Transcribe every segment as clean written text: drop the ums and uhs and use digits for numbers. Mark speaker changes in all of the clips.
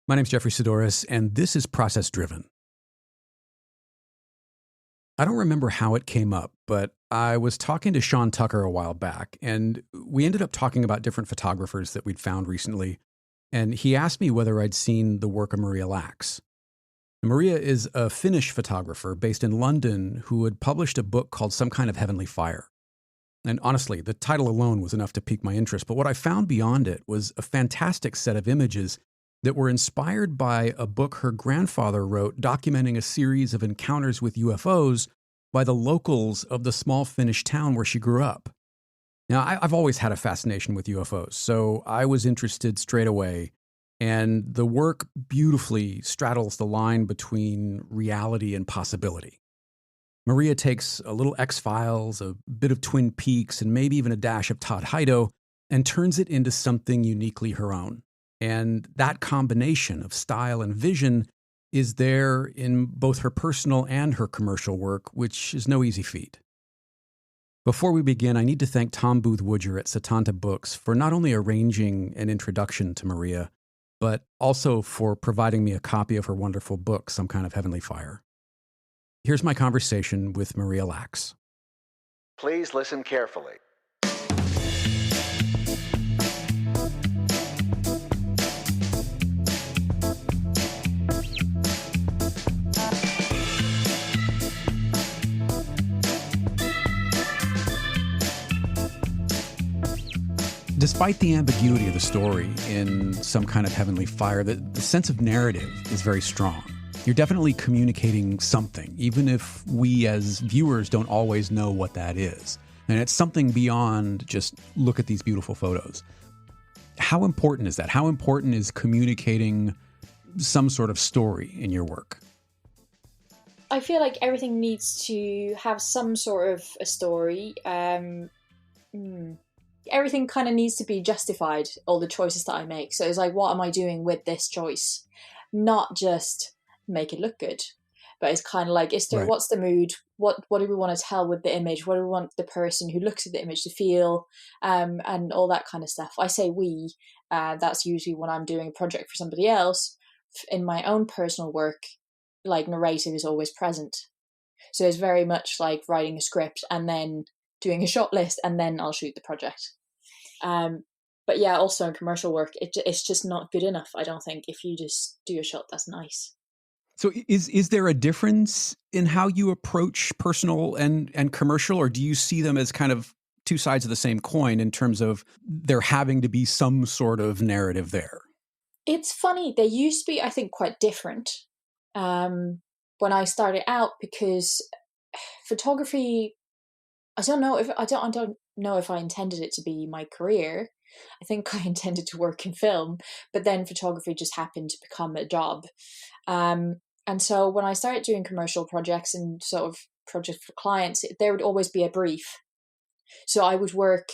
Speaker 1: My name's Jeffrey Sidoris, and this is Process Driven. I don't remember how it came up, but I was talking to Sean Tucker a while back, and we ended up talking about different photographers that we'd found recently, and he asked me whether I'd seen the work of Maria Lax. Maria is a Finnish photographer based in London who had published a book called Some Kind of Heavenly Fire. And honestly, the title alone was enough to pique my interest, but what I found beyond it was a fantastic set of images that were inspired by a book her grandfather wrote documenting a series of encounters with UFOs by the locals of the small Finnish town where she grew up. Now, I've always had a fascination with UFOs, so I was interested straight away, and the work beautifully straddles the line between reality and possibility. Maria takes a little X-Files, a bit of Twin Peaks, and maybe even a dash of Todd Hido, and turns it into something uniquely her own. And that combination of style and vision is there in both her personal and her commercial work, which is no easy feat. Before we begin, I need to thank Tom Booth-Woodger at Satanta Books for not only arranging an introduction to Maria, but also for providing me a copy of her wonderful book, Some Kind of Heavenly Fire. Here's my conversation with Maria Lax.
Speaker 2: Please listen carefully.
Speaker 1: Despite the ambiguity of the story in Some Kind of Heavenly Fire, the sense of narrative is very strong. You're definitely communicating something, even if we as viewers don't always know what that is. And it's something beyond just look at these beautiful photos. How important is that? How important is communicating some sort of story in your work?
Speaker 3: I feel like everything needs to have some sort of a story. Everything kind of needs to be justified, all the choices that I make. So it's like, what am I doing with this choice? Not just make it look good, but it's kind of like,
Speaker 1: Right.
Speaker 3: What's the mood? What do we want to tell with the image? What do we want the person who looks at the image to feel? And all that kind of stuff. I say we, that's usually when I'm doing a project for somebody else. In my own personal work, like narrative is always present. So it's very much like writing a script and then doing a shot list and then I'll shoot the project. But yeah, also in commercial work, it's just not good enough, I don't think, if you just do a shot that's nice.
Speaker 1: So is there a difference in how you approach personal and commercial, or do you see them as kind of two sides of the same coin in terms of there having to be some sort of narrative there?
Speaker 3: It's funny. They used to be, I think, quite different when I started out, because photography, I don't know if I intended it to be my career. I think I intended to work in film, but then photography just happened to become a job. And so when I started doing commercial projects and sort of projects for clients, there would always be a brief. So I would work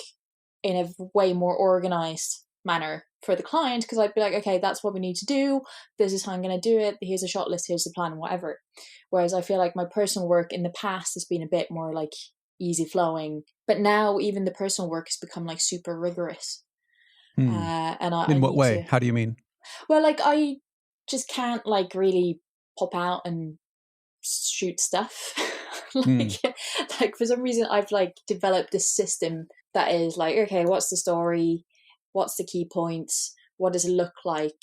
Speaker 3: in a way more organized manner for the client, because I'd be like, okay, that's what we need to do. This is how I'm going to do it. Here's a shot list. Here's the plan, whatever. Whereas I feel like my personal work in the past has been a bit more like easy flowing. But now even the personal work has become like super rigorous. And I
Speaker 1: In what
Speaker 3: need
Speaker 1: way?
Speaker 3: to,
Speaker 1: How do you mean?
Speaker 3: well, like I just can't like really pop out and shoot stuff. like for some reason I've like developed this system that is like, okay, what's the story? What's the key points? What does it look like?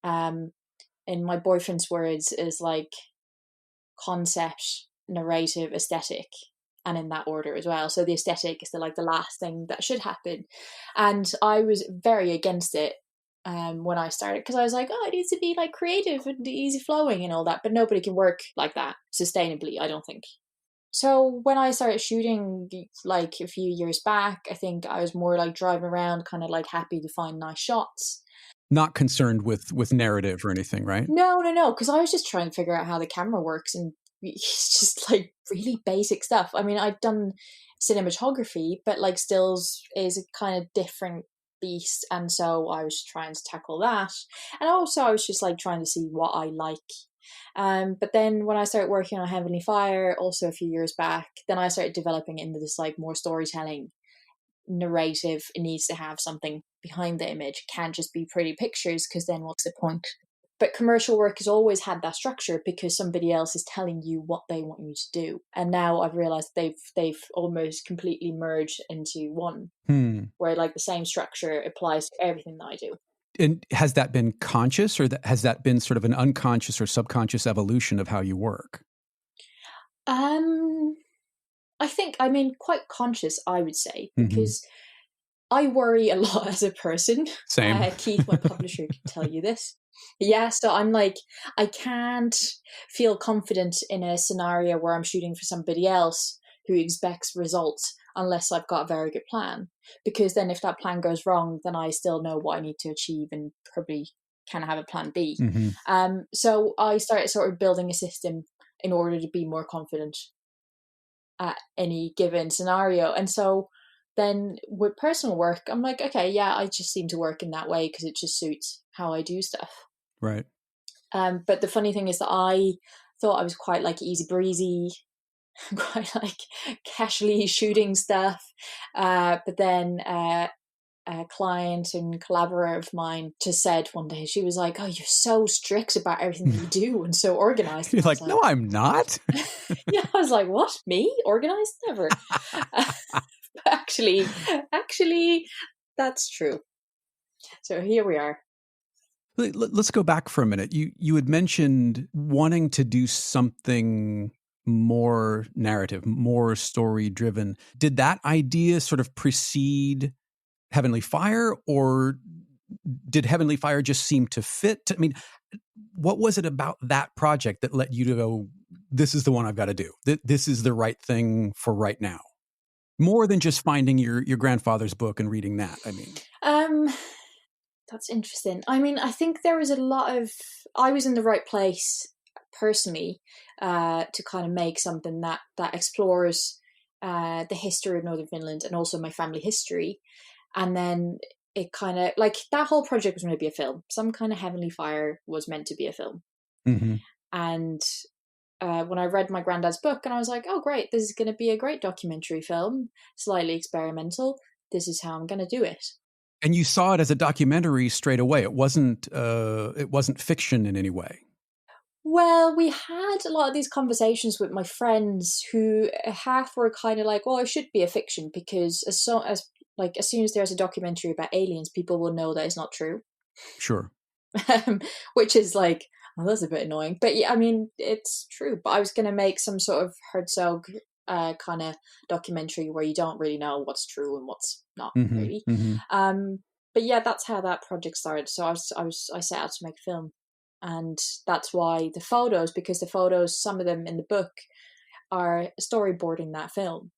Speaker 3: In my boyfriend's words is like concept, narrative, aesthetic, and in that order as well. So the aesthetic is the last thing that should happen. And I was very against it when I started, because I was like, oh, it needs to be like creative and easy flowing and all that, but nobody can work like that sustainably, I don't think. So when I started shooting like a few years back, I think I was more like driving around kind of like happy to find nice shots.
Speaker 1: Not concerned with narrative or anything, right?
Speaker 3: No, because I was just trying to figure out how the camera works, and it's just like really basic stuff. I mean, I've done cinematography, but like stills is a kind of different beast, and so I was trying to tackle that. And also I was just like trying to see what I like. But then when I started working on Heavenly Fire, also a few years back, then I started developing into this like more storytelling narrative. It needs to have something behind the image. It can't just be pretty pictures, because then what's the point? But commercial work has always had that structure because somebody else is telling you what they want you to do. And now I've realized they've almost completely merged into one, where like the same structure applies to everything that I do.
Speaker 1: And has that been conscious, or has that been sort of an unconscious or subconscious evolution of how you work?
Speaker 3: I think, I mean, quite conscious, I would say, because I worry a lot as a person.
Speaker 1: Same.
Speaker 3: Keith, my publisher, can tell you this. Yeah, so I'm like, I can't feel confident in a scenario where I'm shooting for somebody else who expects results unless I've got a very good plan. Because then if that plan goes wrong, then I still know what I need to achieve and probably can have a plan B. So I started sort of building a system in order to be more confident at any given scenario. And so then with personal work, I'm like, okay, yeah, I just seem to work in that way because it just suits how I do stuff.
Speaker 1: Right.
Speaker 3: But the funny thing is that I thought I was quite like easy breezy, quite like casually shooting stuff. But then a client and collaborator of mine just said one day, she was like, "Oh, you're so strict about everything you do and so organized."
Speaker 1: You're like, "No, I'm not."
Speaker 3: Yeah, I was like, "What? Me? Organized? Never." Actually, that's true. So here we are.
Speaker 1: Let's go back for a minute. You had mentioned wanting to do something more narrative, more story driven. Did that idea sort of precede Heavenly Fire, or did Heavenly Fire just seem to fit? I mean, what was it about that project that led you to go, this is the one I've got to do? This is the right thing for right now? More than just finding your grandfather's book and reading that, I mean.
Speaker 3: That's interesting. I mean, I think there was I was in the right place personally to kind of make something that explores the history of Northern Finland and also my family history. And then it kind of, like, that whole project was going to be a film. Some kind of Heavenly Fire was meant to be a film. And when I read my granddad's book, and I was like, oh, great, this is going to be a great documentary film, slightly experimental. This is how I'm going to do it.
Speaker 1: And you saw it as a documentary straight away. It wasn't fiction in any way.
Speaker 3: Well, we had a lot of these conversations with my friends who half were kind of like, "Oh, it should be a fiction because as soon as there's a documentary about aliens, people will know that it's not true."
Speaker 1: Sure.
Speaker 3: Which is like, well, that's a bit annoying. But yeah, I mean, it's true. But I was going to make some sort of Herzog kind of documentary where you don't really know what's true and what's not really. But yeah, that's how that project started. So I set out to make a film. And that's why the photos, because the photos, some of them in the book, are storyboarding that film.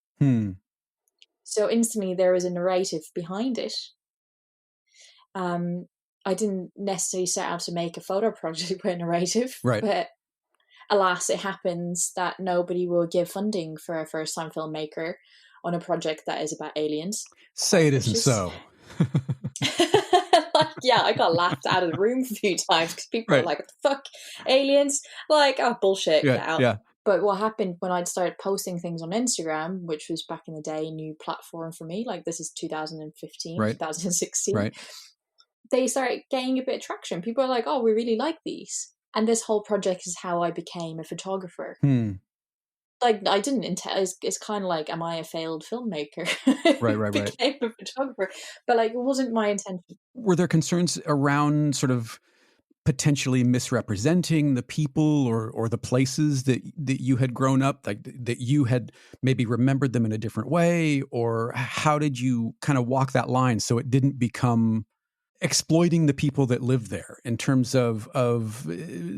Speaker 3: So instantly there is a narrative behind it. I didn't necessarily set out to make a photo project with a narrative,
Speaker 1: right?
Speaker 3: But alas, it happens that nobody will give funding for a first-time filmmaker on a project that is about aliens.
Speaker 1: Say it isn't so.
Speaker 3: Like, yeah, I got laughed out of the room a few times because people are like, "What the fuck, aliens?" Like, oh, bullshit, get out.
Speaker 1: Yeah.
Speaker 3: But what happened when I'd started posting things on Instagram, which was back in the day a new platform for me, like this is 2015, 2016,
Speaker 1: right.
Speaker 3: They started getting a bit of traction. People are like, "Oh, we really like these." And this whole project is how I became a photographer. Like, I didn't intend. It's kind of like, am I a failed filmmaker?
Speaker 1: Right.
Speaker 3: Became a photographer, but like, it wasn't my intention.
Speaker 1: Were there concerns around sort of potentially misrepresenting the people or the places that you had grown up, like that you had maybe remembered them in a different way, or how did you kind of walk that line so it didn't become exploiting the people that live there in terms of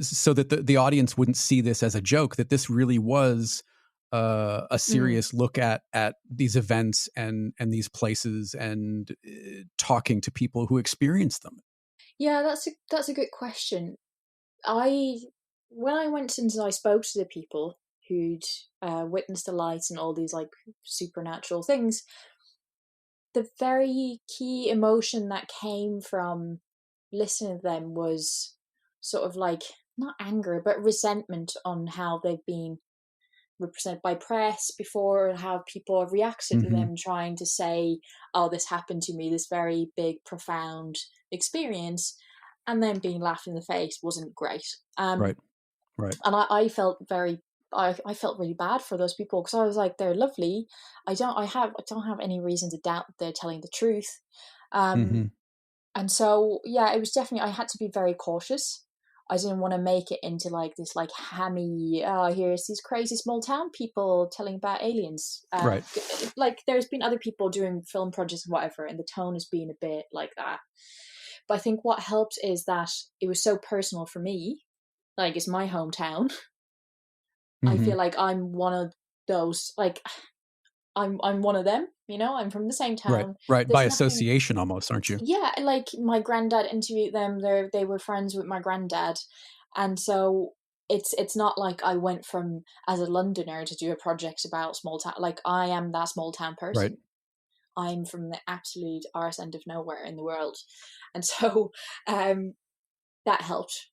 Speaker 1: so that the audience wouldn't see this as a joke, that this really was a serious look at these events and these places and talking to people who experienced them?
Speaker 3: Yeah, that's a good question. When I went and I spoke to the people who'd witnessed the light and all these like supernatural things, the very key emotion that came from listening to them was sort of like, not anger, but resentment on how they've been represented by press before and how people have reacted to them trying to say, oh, this happened to me, this very big, profound experience. and then being laughed in the face wasn't great.
Speaker 1: Right. Right.
Speaker 3: And I felt I felt really bad for those people, because I was like, they're lovely. I don't have any reason to doubt that they're telling the truth.
Speaker 1: Mm-hmm.
Speaker 3: And so, yeah, it was definitely, I had to be very cautious. I didn't want to make it into like this like hammy, here's these crazy small town people telling about aliens.
Speaker 1: Right.
Speaker 3: Like there's been other people doing film projects and whatever, and the tone has been a bit like that. But I think what helped is that it was so personal for me. Like, it's my hometown. I
Speaker 1: Mm-hmm.
Speaker 3: feel like I'm one of those, like, I'm one of them, you know, I'm from the same
Speaker 1: Right.
Speaker 3: town.
Speaker 1: Right. By
Speaker 3: There's nothing.
Speaker 1: association almost, aren't you?
Speaker 3: Yeah, like my granddad interviewed them. They were friends with my granddad, and so it's not like I went from as a Londoner to do a project about small town. Like, I am that small town
Speaker 1: Right.
Speaker 3: person. I'm from the absolute arse end of nowhere in the world, and so that helped,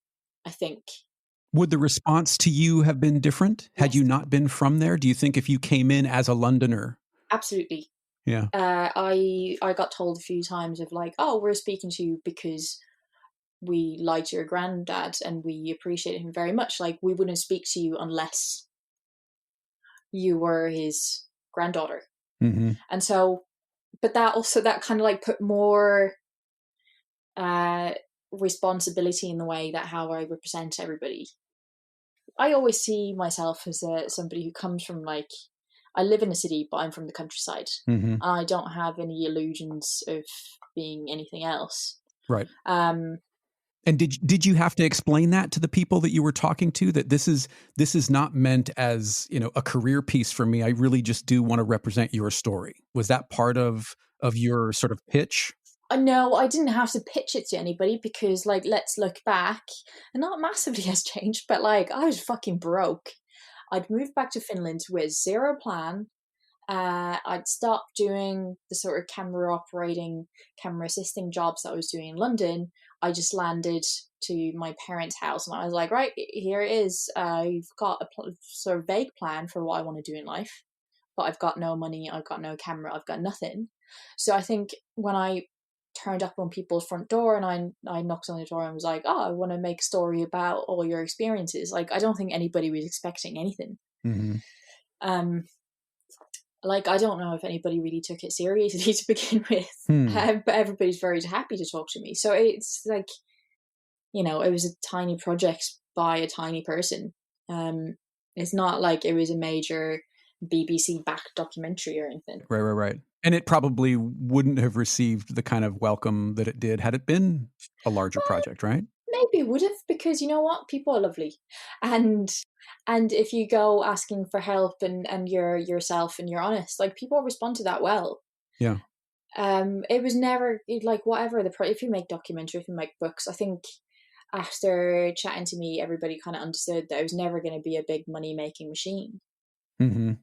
Speaker 3: I think.
Speaker 1: Would the response to you have been different had
Speaker 3: Yes,
Speaker 1: you not been from there? Do you think if you came in as a Londoner?
Speaker 3: absolutely.
Speaker 1: Yeah.
Speaker 3: I got told a few times of like, oh, we're speaking to you because we liked your granddad and we appreciate him very much. Like, we wouldn't speak to you unless you were his granddaughter.
Speaker 1: Mm-hmm.
Speaker 3: And so, but that kind of like put more uh responsibility in the way that how I represent everybody. I always see myself as somebody who comes from, like, I live in a city, but I'm from the countryside.
Speaker 1: Mm-hmm.
Speaker 3: I don't have any illusions of being anything else.
Speaker 1: Right.
Speaker 3: Um,
Speaker 1: And did you have to explain that to the people that you were talking to, that this is not meant as, a career piece for me. I really just do want to represent your story. Was that part of your sort of pitch?
Speaker 3: no, I didn't have to pitch it to anybody because, like, let's look back, and not massively has changed, but like, I was fucking broke. I'd moved back to Finland with zero plan. I'd stopped doing the sort of camera operating, camera assisting jobs that I was doing in London. I just landed to my parents' house and I was like, right, here it is. You've got a sort of vague plan for what I want to do in life, but I've got no money, I've got no camera, I've got nothing. So I think when I turned up on people's front door and I knocked on the door and was like, oh, I want to make a story about all your experiences. Like, I don't think anybody was expecting anything.
Speaker 1: Mm-hmm.
Speaker 3: Um, like, I don't know if anybody really took it seriously to begin with, but everybody's very happy to talk to me. So it's like, it was a tiny project by a tiny person. It's not like it was a major BBC backed documentary or anything.
Speaker 1: Right. And it probably wouldn't have received the kind of welcome that it did had it been a larger
Speaker 3: Well,
Speaker 1: project, right?
Speaker 3: maybe would have, because you know what, people are lovely, and if you go asking for help and you're yourself and you're honest, like, people respond to that well.
Speaker 1: Yeah.
Speaker 3: It was never like, whatever if you make documentary, if you make books, I think after chatting to me, everybody kind of understood that it was never going to be a big money making machine.
Speaker 1: Mm-hmm.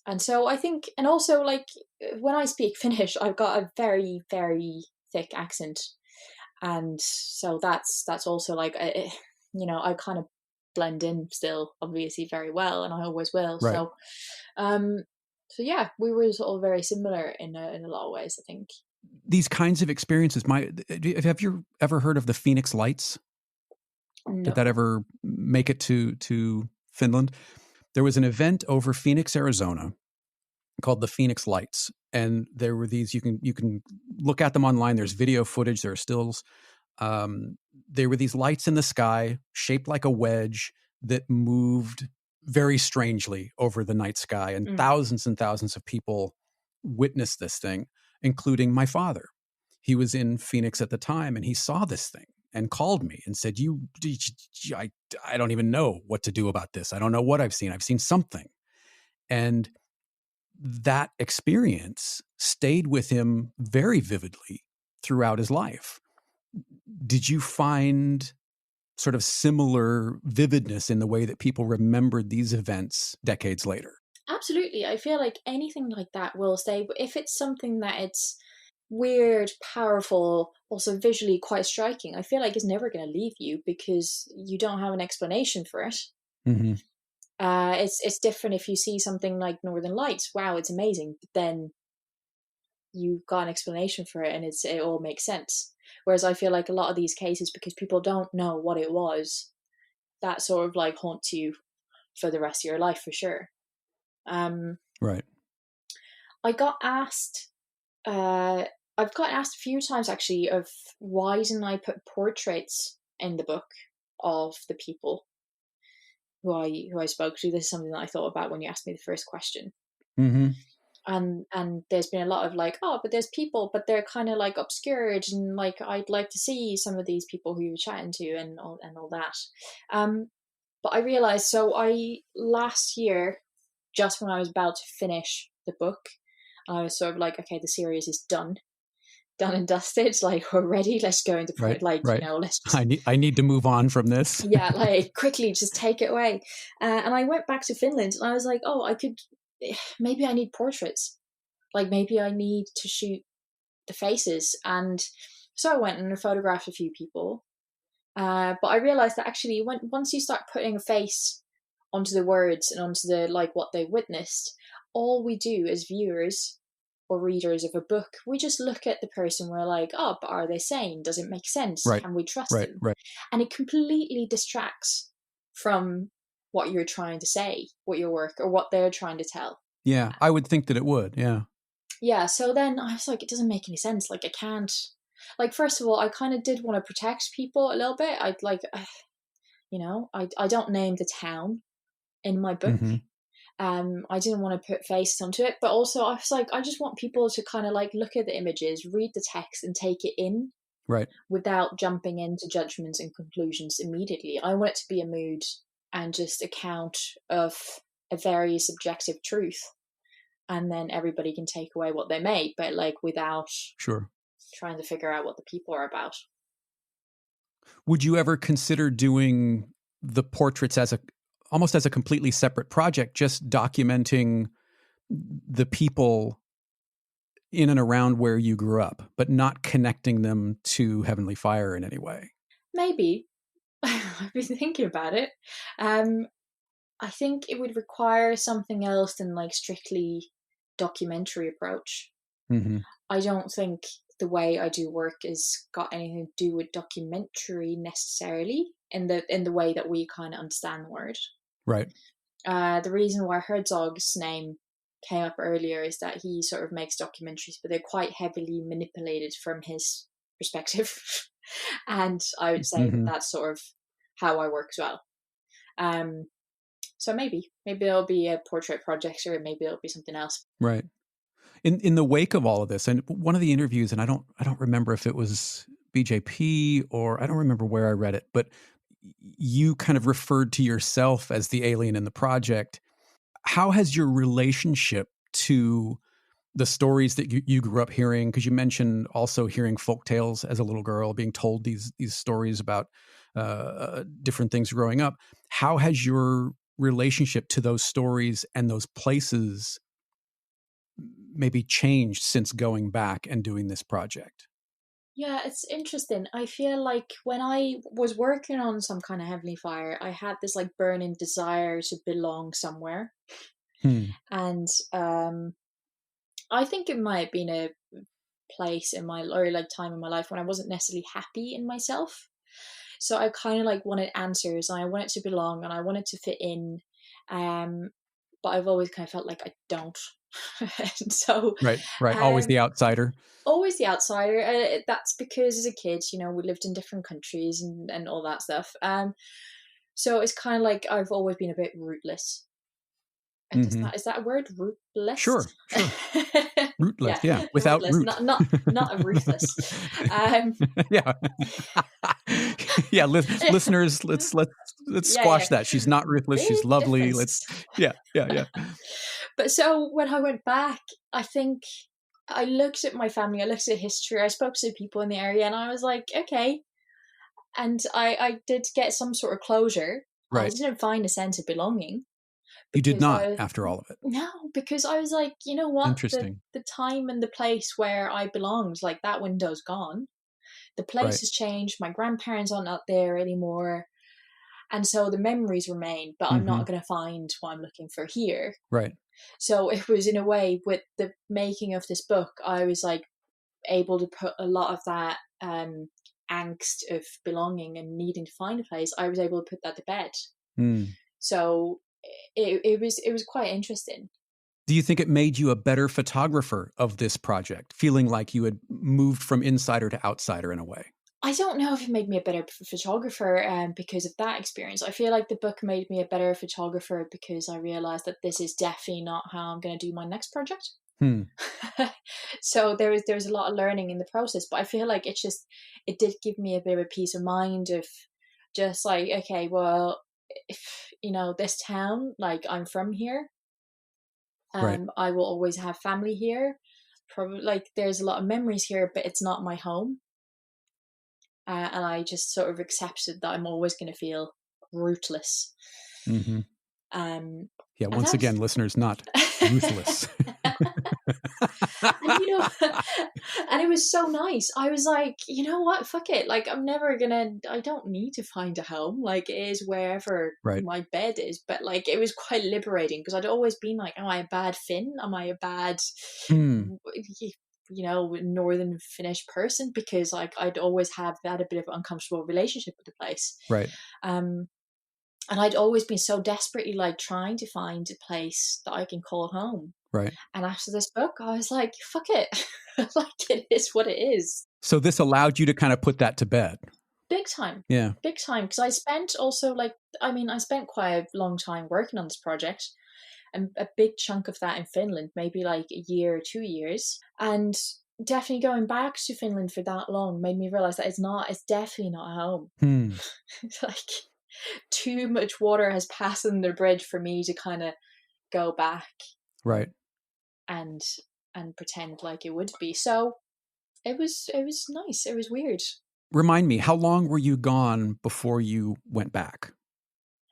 Speaker 3: And so I think, and also, like, when I speak Finnish, I've got a very, very thick accent, and so that's also like, I kind of blend in still, obviously, very well, and I always will.
Speaker 1: Right.
Speaker 3: So yeah, we were sort of very similar in a lot of ways, I think.
Speaker 1: These kinds of experiences, have you ever heard of the Phoenix Lights? Did
Speaker 3: No.
Speaker 1: that ever make it to Finland? There was an event over Phoenix, Arizona, called the Phoenix Lights, and there were these. You can look at them online. There's video footage. There are stills. There were these lights in the sky, shaped like a wedge, that moved very strangely over the night sky, and thousands of people witnessed this thing, including my father. He was in Phoenix at the time, and he saw this thing and called me and said, I don't even know what to do about this. I don't know what I've seen. I've seen something. And that experience stayed with him very vividly throughout his life. Did you find sort of similar vividness in the way that people remembered these events decades later?
Speaker 3: Absolutely. I feel like anything like that will stay. If it's something that it's weird, powerful, also visually quite striking, I feel like it's never going to leave you because you don't have an explanation for it.
Speaker 1: Mm-hmm.
Speaker 3: It's different if you see something like Northern Lights. Wow, it's amazing. But then you've got an explanation for it and it all makes sense. Whereas I feel like a lot of these cases, because people don't know what it was, that sort of like haunts you for the rest of your life for sure.
Speaker 1: Right.
Speaker 3: I got asked, I've got asked a few times actually of why didn't I put portraits in the book of the people who I spoke to. This is something that I thought about when you asked me the first question.
Speaker 1: Mm-hmm.
Speaker 3: And there's been a lot of like, oh, but there's people, but they're kind of like obscured, and like I'd like to see some of these people who you're chatting to and all that. But I realized, so I last year, just when I was about to finish the book, I was sort of like, okay, the series is done and dusted. Like, we're ready. Let's go into
Speaker 1: Right.
Speaker 3: like,
Speaker 1: right.
Speaker 3: you know, let's just
Speaker 1: I need to move on from this.
Speaker 3: yeah, like quickly just take it away. And I went back to Finland, and I was like, oh, maybe I need portraits. Like maybe I need to shoot the faces. And so I went and photographed a few people. But I realized that actually once you start putting a face onto the words and onto the like what they witnessed, all we do as viewers or readers of a book, we just look at the person, we're like, oh, but are they sane? Does it make sense?
Speaker 1: Right.
Speaker 3: Can we trust
Speaker 1: Right.
Speaker 3: them?
Speaker 1: Right.
Speaker 3: And it completely distracts from what you're trying to say, what your work or what they're trying to tell.
Speaker 1: Yeah, I would think that it would. Yeah.
Speaker 3: Yeah, so then I was like, it doesn't make any sense. Like, I can't. Like, first of all, I kind of did want to protect people a little bit. I'd like, you know, I don't name the town in my book.
Speaker 1: Mm-hmm.
Speaker 3: I didn't want to put faces onto it, but also I was like, I just want people to kind of like look at the images, read the text, and take it in,
Speaker 1: Right.
Speaker 3: without jumping into judgments and conclusions immediately. I want it to be a mood and just account of a very subjective truth, and then everybody can take away what they may, but like without
Speaker 1: Sure.
Speaker 3: trying to figure out what the people are about.
Speaker 1: Would you ever consider doing the portraits almost as a completely separate project, just documenting the people in and around where you grew up, but not connecting them to Heavenly Fire in any way?
Speaker 3: Maybe. I've been thinking about it. I think it would require something else than like strictly documentary approach.
Speaker 1: Mm-hmm.
Speaker 3: I don't think the way I do work has got anything to do with documentary necessarily in the way that we kind of understand the word.
Speaker 1: Right.
Speaker 3: The reason why Herzog's name came up earlier is that he sort of makes documentaries, but they're quite heavily manipulated from his perspective. And I would say
Speaker 1: Mm-hmm.
Speaker 3: that that's sort of how I work as well. So maybe it'll be a portrait project, or maybe it'll be something else.
Speaker 1: Right. In the wake of all of this, and one of the interviews, and I don't remember if it was BJP or I don't remember where I read it, but you kind of referred to yourself as the alien in the project. How has your relationship to the stories that you grew up hearing, because you mentioned also hearing folk tales as a little girl, being told these stories about different things growing up, how has your relationship to those stories and those places maybe changed since going back and doing this project?
Speaker 3: Yeah, it's interesting. I feel like when I was working on some kind of Heavenly Fire, I had this like burning desire to belong somewhere. And I think it might have been a place in my, or like time in my life when I wasn't necessarily happy in myself. So I kind of like wanted answers, and I wanted to belong, and I wanted to fit in. But I've always kind of felt like I don't. And so
Speaker 1: Right. Always the outsider.
Speaker 3: always the outsider. That's because as a kid, you know, we lived in different countries and all that stuff. So it's kind of like I've always been a bit rootless. And is that a word? Rootless?
Speaker 1: Sure. Rootless, yeah. Without
Speaker 3: rootless,
Speaker 1: root.
Speaker 3: not a ruthless.
Speaker 1: Yeah. Yeah, listeners, let's squash that. She's not ruthless. She's
Speaker 3: Big
Speaker 1: lovely.
Speaker 3: difference.
Speaker 1: Yeah.
Speaker 3: But so when I went back, I think I looked at my family, I looked at history, I spoke to people in the area, and I was like, okay. And I did get some sort of closure. I
Speaker 1: Right.
Speaker 3: didn't find a sense of belonging.
Speaker 1: You did not, after all of it.
Speaker 3: No, because I was like, you know what?
Speaker 1: Interesting.
Speaker 3: The time and the place where I belonged, like that window's gone. The place has changed. My grandparents aren't out there anymore. And so the memories remain, but I'm not going to find what I'm looking for here.
Speaker 1: Right.
Speaker 3: So it was, in a way, with the making of this book, I was like able to put a lot of that angst of belonging and needing to find a place. I was able to put that to bed.
Speaker 1: Mm.
Speaker 3: So it was quite interesting.
Speaker 1: Do you think it made you a better photographer of this project, feeling like you had moved from insider to outsider in a way?
Speaker 3: I don't know if it made me a better photographer because of that experience. I feel like the book made me a better photographer because I realized that this is definitely not how I'm going to do my next project.
Speaker 1: Hmm.
Speaker 3: So there was a lot of learning in the process, but I feel like it did give me a bit of a peace of mind of just like, okay, well, if this town, like, I'm from here,
Speaker 1: Right.
Speaker 3: I will always have family here. Probably, like, there's a lot of memories here, but it's not my home. And I just sort of accepted that I'm always going to feel rootless.
Speaker 1: Mm-hmm. Yeah.
Speaker 3: And
Speaker 1: Once again, listeners, not ruthless.
Speaker 3: and and it was so nice. I was like, you know what, fuck it, like, I don't need to find a home, like, it is wherever
Speaker 1: Right.
Speaker 3: my bed is. But like, it was quite liberating because I'd always been like, am I a bad Finn, am I a bad
Speaker 1: Mm.
Speaker 3: northern Finnish person, because like I'd always had a bit of an uncomfortable relationship with the place.
Speaker 1: Right.
Speaker 3: And I'd always been so desperately like trying to find a place that I can call home.
Speaker 1: Right.
Speaker 3: And after this book, I was like, fuck it. Like, it is what it is.
Speaker 1: So this allowed you to kind of put that to bed.
Speaker 3: Big time.
Speaker 1: Yeah.
Speaker 3: Big time. Because I spent also, like, I spent quite a long time working on this project, and a big chunk of that in Finland, maybe like a year or 2 years. And definitely going back to Finland for that long made me realize that it's definitely not a home.
Speaker 1: Hmm.
Speaker 3: Like, too much water has passed under the bridge for me to kind of go back.
Speaker 1: Right.
Speaker 3: And pretend like it would be. So it was nice. It was weird.
Speaker 1: Remind me, how long were you gone before you went back?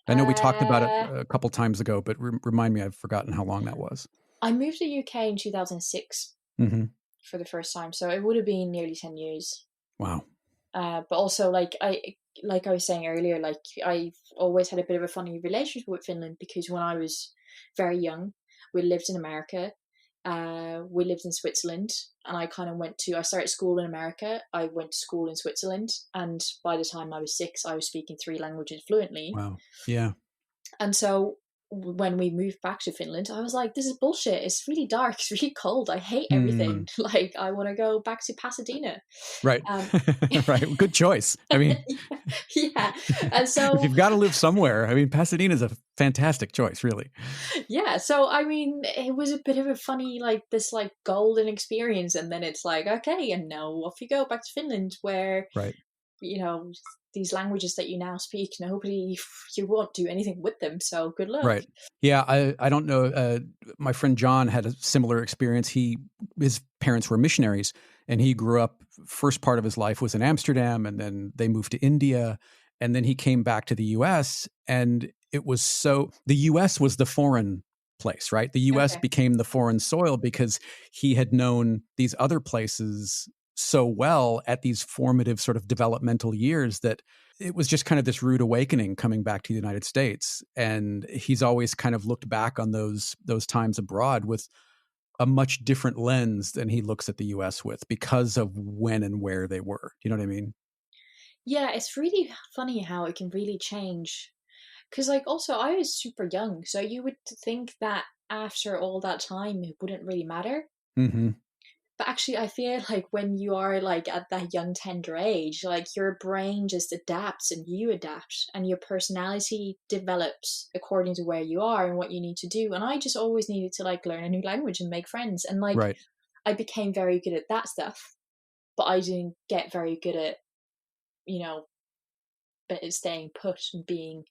Speaker 1: I know we talked about it a couple times ago, but remind me, I've forgotten how long that was.
Speaker 3: I moved to the UK in 2006 for the first time, so it would have been nearly 10 years.
Speaker 1: Wow.
Speaker 3: But also, like I was saying earlier, like, I've always had a bit of a funny relationship with Finland because when I was very young, we lived in America. We lived in Switzerland, and I started school in America. I went to school in Switzerland, and by the time I was 6, I was speaking 3 languages fluently.
Speaker 1: Wow. Yeah.
Speaker 3: And so when we moved back to Finland, I was like, this is bullshit. It's really dark. It's really cold. I hate everything. Like, I want to go back to Pasadena.
Speaker 1: Right. Right. Good choice. I mean,
Speaker 3: yeah. And so
Speaker 1: if you've got to live somewhere, I mean, Pasadena is a fantastic choice, really.
Speaker 3: Yeah. So, I mean, it was a bit of a funny, like, this, like, golden experience. And then it's like, okay, and now off you go back to Finland, where,
Speaker 1: right,
Speaker 3: these languages that you now speak, you won't do anything with them. So good luck.
Speaker 1: Right. Yeah. I don't know. My friend John had a similar experience. His parents were missionaries, and he grew up, first part of his life was in Amsterdam, and then they moved to India, and then he came back to the US, and the US was the foreign place, right? The US became the foreign soil because he had known these other places so well at these formative sort of developmental years that it was just kind of this rude awakening coming back to the United States. And he's always kind of looked back on those times abroad with a much different lens than he looks at the US with because of when and where they were. Do you know what I mean?
Speaker 3: Yeah, it's really funny how it can really change. Because, like, also, I was super young, so you would think that after all that time, it wouldn't really matter.
Speaker 1: Mm-hmm.
Speaker 3: But actually, I feel like when you are, like, at that young, tender age, like, your brain just adapts and you adapt, and your personality develops according to where you are and what you need to do. And I just always needed to, like, learn a new language and make friends. And, like,
Speaker 1: right.
Speaker 3: I became very good at that stuff, but I didn't get very good at, staying put and being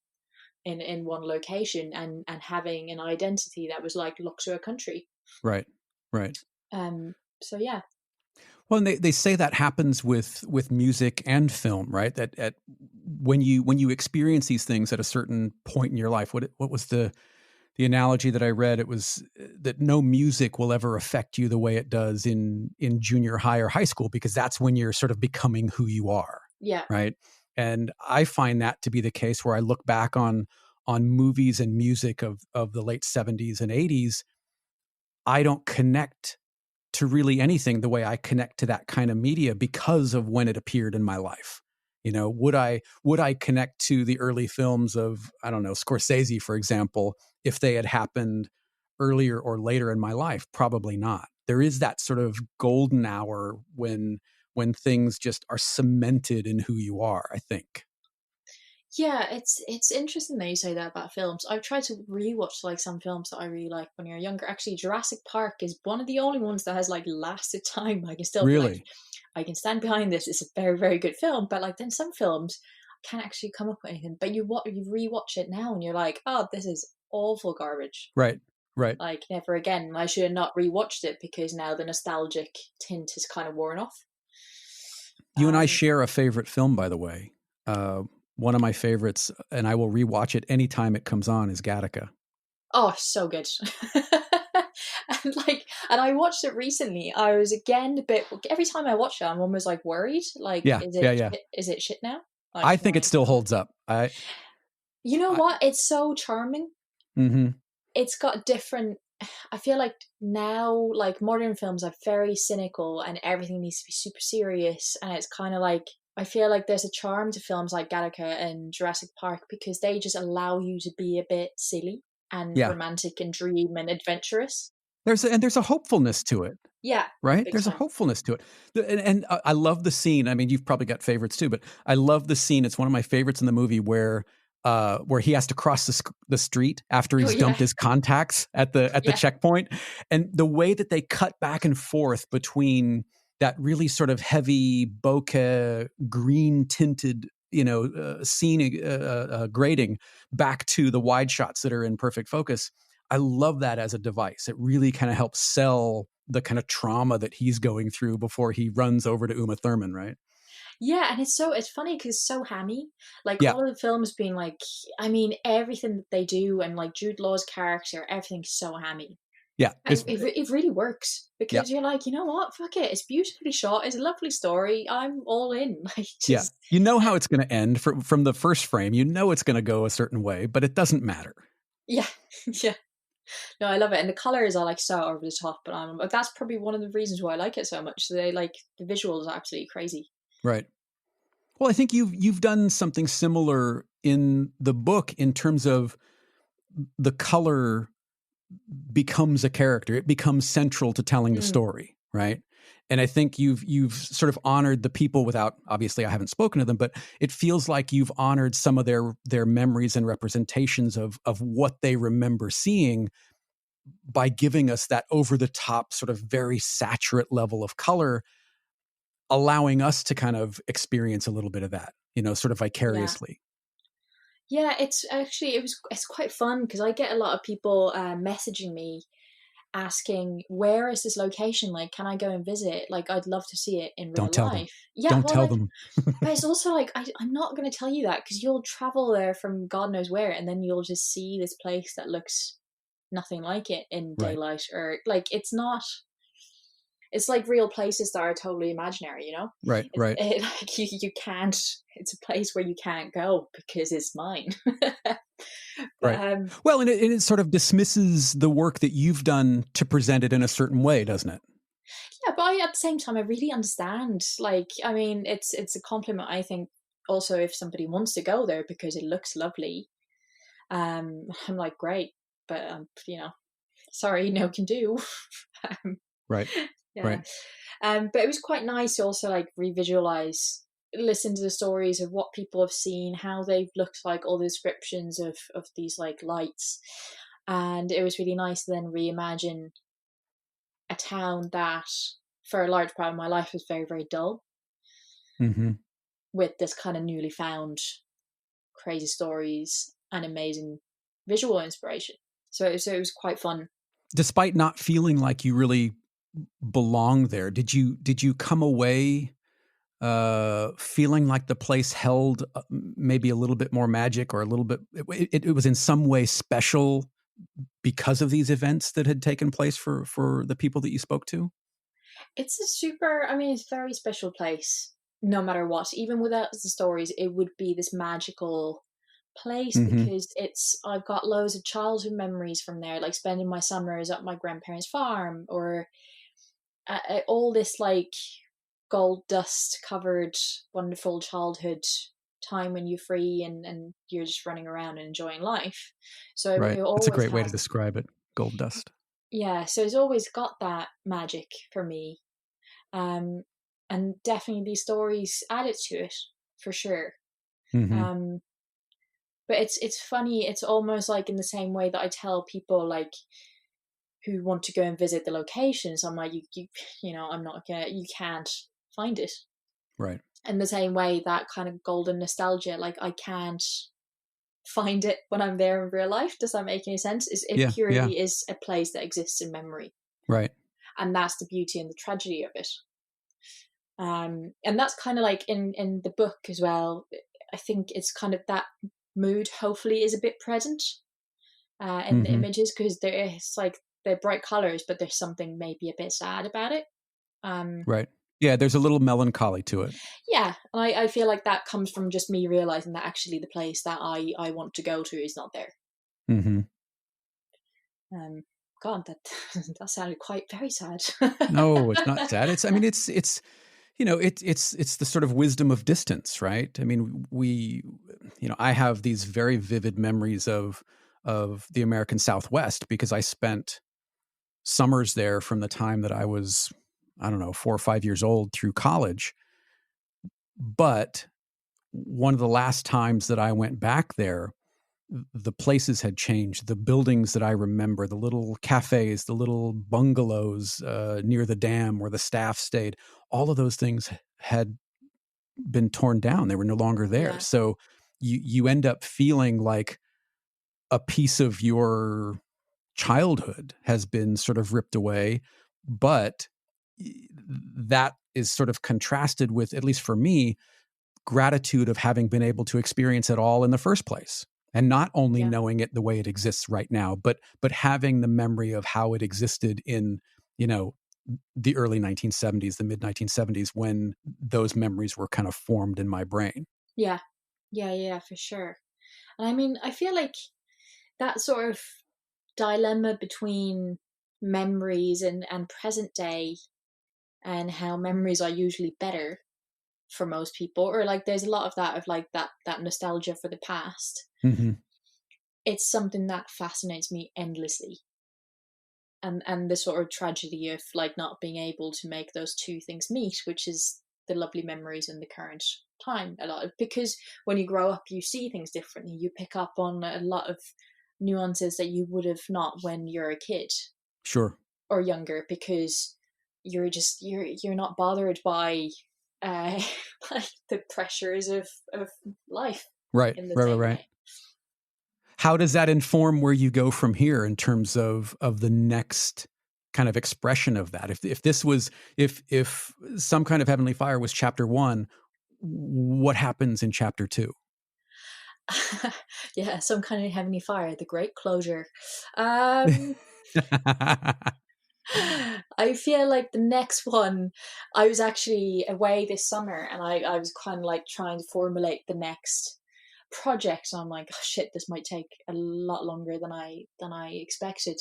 Speaker 3: in one location and having an identity that was like locked to a country.
Speaker 1: Right. Right.
Speaker 3: So yeah.
Speaker 1: Well, and they say that happens with music and film, right? That when you experience these things at a certain point in your life, what was the analogy that I read? It was that no music will ever affect you the way it does in junior high or high school, because that's when you're sort of becoming who you are.
Speaker 3: Yeah.
Speaker 1: Right. And I find that to be the case where I look back on movies and music of the late 70s and 80s, I don't connect to really anything the way I connect to that kind of media because of when it appeared in my life. Would I connect to the early films of, I don't know, Scorsese, for example, if they had happened earlier or later in my life? Probably not. There is that sort of golden hour when things just are cemented in who you are, I think.
Speaker 3: Yeah, it's interesting that you say that about films. I've tried to rewatch like some films that I really like when you're younger. Actually, Jurassic Park is one of the only ones that has like lasted time. I can still be like,
Speaker 1: Really?
Speaker 3: I can stand behind this. It's a very, very good film. But like then some films I can't actually come up with anything. But you rewatch it now and you're like, oh, this is awful garbage.
Speaker 1: Right. Right.
Speaker 3: Like never again. I should have not rewatched it because now the nostalgic tint is kind of worn off.
Speaker 1: You and I
Speaker 3: Um,
Speaker 1: share a favorite film, by the way. One of my favorites, and I will rewatch it anytime it comes on, is Gattaca.
Speaker 3: Oh, so good. And I watched it recently. I was again a bit, every time I watch it, I'm almost like worried. Like,
Speaker 1: Yeah, yeah, yeah.
Speaker 3: is it shit now? Like,
Speaker 1: I think it still holds up.
Speaker 3: you know
Speaker 1: I
Speaker 3: what? It's so charming.
Speaker 1: mm-hmm.
Speaker 3: It's got different, I feel like now, like modern films are very cynical and everything needs to be super serious. And it's kind of like, I feel like there's a charm to films like Gattaca and Jurassic Park because they just allow you to be a bit silly and
Speaker 1: Yeah.
Speaker 3: romantic and dream and adventurous.
Speaker 1: There's a hopefulness to it,
Speaker 3: Yeah,
Speaker 1: right?
Speaker 3: big
Speaker 1: There's a
Speaker 3: time.
Speaker 1: hopefulness to it. And I love the scene. I mean, you've probably got favorites too, but I love the scene. It's one of my favorites in the movie where he has to cross the street after
Speaker 3: Oh
Speaker 1: he's
Speaker 3: yeah,
Speaker 1: dumped his contacts at the
Speaker 3: yeah,
Speaker 1: checkpoint, and the way that they cut back and forth between that really sort of heavy bokeh green tinted scene grading back to the wide shots that are in perfect focus. I love that as a device. It really kind of helps sell the kind of trauma that he's going through before he runs over to Uma Thurman, right?
Speaker 3: yeah. And it's funny because it's so hammy. Like
Speaker 1: Yeah,
Speaker 3: all of the films being like, I mean, everything that they do and like Jude Law's character, everything's so hammy.
Speaker 1: yeah,
Speaker 3: And it really works
Speaker 1: yeah,
Speaker 3: because you're like, you know what? Fuck it. It's beautifully shot. It's a lovely story. I'm all in. Like
Speaker 1: yeah.
Speaker 3: just
Speaker 1: You know how it's going to end from the first frame. You know it's going to go a certain way, but it doesn't matter.
Speaker 3: yeah, yeah. No, I love it, and the colors are like so over the top. But that's probably one of the reasons why I like it so much. They like the visuals are absolutely crazy.
Speaker 1: Right. Well, I think you've done something similar in the book in terms of the color becomes a character. It becomes central to telling the
Speaker 3: Mm,
Speaker 1: story, right? And I think you've sort of honored the people without, obviously I haven't spoken to them, but it feels like you've honored some of their memories and representations of what they remember seeing by giving us that over the top sort of very saturate level of color, allowing us to kind of experience a little bit of that, sort of
Speaker 3: yeah.
Speaker 1: vicariously.
Speaker 3: Yeah, it's actually it's quite fun because I get a lot of people messaging me asking where is this location? Like, can I go and visit? Like, I'd love to see it in real
Speaker 1: Don't tell them.
Speaker 3: life. Yeah,
Speaker 1: Don't
Speaker 3: well,
Speaker 1: tell
Speaker 3: like,
Speaker 1: them.
Speaker 3: but it's also like I'm not going to tell you that because you'll travel there from God knows where, and then you'll just see this place that looks nothing like it in
Speaker 1: Right.
Speaker 3: daylight, or like it's not. It's like real places that are totally imaginary, you know.
Speaker 1: Right. Right.
Speaker 3: Like you can't. It's a place where you can't go because it's mine. But
Speaker 1: Right. Well, and it sort of dismisses the work that you've done to present it in a certain way, doesn't it?
Speaker 3: yeah, but at the same time, I really understand. Like, I mean, it's a compliment, I think. Also, if somebody wants to go there because it looks lovely, I'm like, great, but sorry, no can do. um,
Speaker 1: Right.
Speaker 3: yeah,
Speaker 1: Right.
Speaker 3: but it was quite nice to also like revisualize, listen to the stories of what people have seen, how they've looked like, all the descriptions of these like lights, and it was really nice to then reimagine a town that for a large part of my life was very, very dull
Speaker 1: Mm-hmm.
Speaker 3: with this kind of newly found crazy stories and amazing visual inspiration. So it was quite fun.
Speaker 1: Despite not feeling like you really belong there, did you come away feeling like the place held maybe a little bit more magic, or a little bit it was in some way special because of these events that had taken place for the people that you spoke to?
Speaker 3: It's a super, I mean, it's a very special place no matter what. Even without the stories, it would be this magical place
Speaker 1: Mm-hmm.
Speaker 3: because I've got loads of childhood memories from there, like spending my summers at my grandparents' farm, or all this like gold dust covered wonderful childhood time when you're free and you're just running around and enjoying life. So
Speaker 1: Right.
Speaker 3: it
Speaker 1: That's a
Speaker 3: always
Speaker 1: great way to
Speaker 3: has,
Speaker 1: describe it. Gold dust.
Speaker 3: yeah. So it's always got that magic for me, um, and definitely these stories added to it for sure.
Speaker 1: Mm-hmm.
Speaker 3: But it's funny. It's almost like in the same way that I tell people like who want to go and visit the locations. I'm like, you know, I'm not gonna. You can't find it.
Speaker 1: Right.
Speaker 3: In the same way, that kind of golden nostalgia, like I can't find it when I'm there in real life. Does that make any sense? It
Speaker 1: Yeah. Yeah.
Speaker 3: purely is a place that exists in memory,
Speaker 1: Right.
Speaker 3: and that's the beauty and the tragedy of it. And that's kind of like in the book as well. I think it's kind of that mood. Hopefully, is a bit present in the
Speaker 1: Mm-hmm.
Speaker 3: images, because there is like they're bright colors, but there's something maybe a bit sad about it.
Speaker 1: Right. Yeah. There's a little melancholy to it.
Speaker 3: Yeah, and I feel like that comes from just me realizing that actually the place that I want to go to is not there.
Speaker 1: Mm-hmm.
Speaker 3: God, that that sounded quite very sad.
Speaker 1: No, it's not sad. I mean, it's you know, it's the sort of wisdom of distance, right? I mean, I have these very vivid memories of the American Southwest because I spent summers there from the time that I was, I don't know, 4 or 5 years old through college. But one of the last times that I went back there, the places had changed. The buildings that I remember, the little cafes, the little bungalows near the dam where the staff stayed, all of those things had been torn down. They were no longer there.
Speaker 3: Yeah,
Speaker 1: So you end up feeling like a piece of your childhood has been sort of ripped away, but that is sort of contrasted with, at least for me, gratitude of having been able to experience it all in the first place, and not only
Speaker 3: yeah,
Speaker 1: knowing it the way it exists right now, but having the memory of how it existed in, you know, the early 1970s, the mid 1970s, when those memories were kind of formed in my brain.
Speaker 3: yeah, yeah, for sure. And I mean, I feel like that sort of dilemma between memories and present day, and how memories are usually better for most people, or like there's a lot of that, of like that nostalgia for the past.
Speaker 1: Mm-hmm.
Speaker 3: It's something that fascinates me endlessly, and the sort of tragedy of like not being able to make those two things meet, which is the lovely memories in the current time. A lot of, because when you grow up you see things differently, you pick up on a lot of nuances that you would have not when you're a kid
Speaker 1: Sure.
Speaker 3: or younger, because you're not bothered by uh by the pressures of life
Speaker 1: Right.
Speaker 3: in the
Speaker 1: Right. Right.
Speaker 3: same
Speaker 1: Right.
Speaker 3: way.
Speaker 1: How does that inform where you go from here in terms of the next kind of expression of that? If this was, if Some Kind of Heavenly Fire was chapter 1, what happens in chapter 2?
Speaker 3: Yeah, Some Kind of Heavenly Fire, the great closure. um I feel like the next one, I was actually away this summer, and I was kind of like trying to formulate the next project. And I'm like, oh, shit, this might take a lot longer than I expected.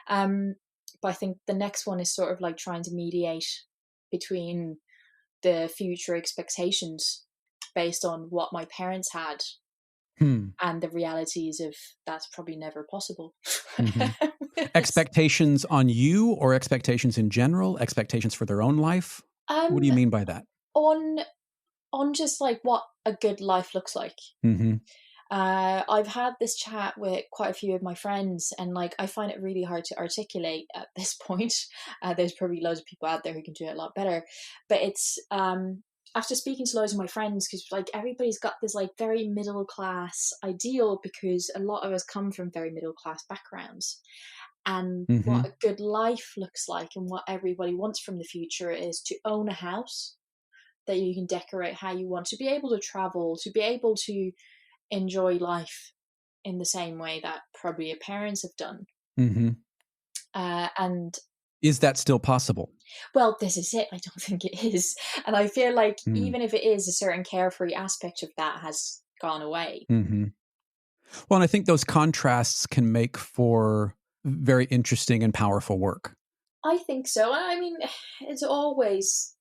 Speaker 3: Um, but I think the next one is sort of like trying to mediate between the future expectations based on what my parents had,
Speaker 1: Hmm.
Speaker 3: and the realities of that's probably never possible.
Speaker 1: Mm-hmm. Expectations on you, or expectations in general, expectations for their own life? What do
Speaker 3: um
Speaker 1: you mean by that?
Speaker 3: on on just like what a good life looks like.
Speaker 1: Mm-hmm.
Speaker 3: I've had this chat with quite a few of my friends, and like I find it really hard to articulate at this point. There's probably loads of people out there who can do it a lot better, but it's after speaking to loads of my friends, because like everybody's got this like very middle class ideal, because a lot of us come from very middle class backgrounds, and
Speaker 1: Mm-hmm.
Speaker 3: what a good life looks like and what everybody wants from the future is to own a house that you can decorate how you want, to be able to travel, to be able to enjoy life in the same way that probably your parents have done.
Speaker 1: Mm-hmm.
Speaker 3: And
Speaker 1: Is that still possible?
Speaker 3: well, this is it. I don't think it is. And I feel like
Speaker 1: Mm.
Speaker 3: even if it is, a certain carefree aspect of that has gone away.
Speaker 1: Mm-hmm. Well, and I think those contrasts can make for very interesting and powerful work.
Speaker 3: I think so. I mean,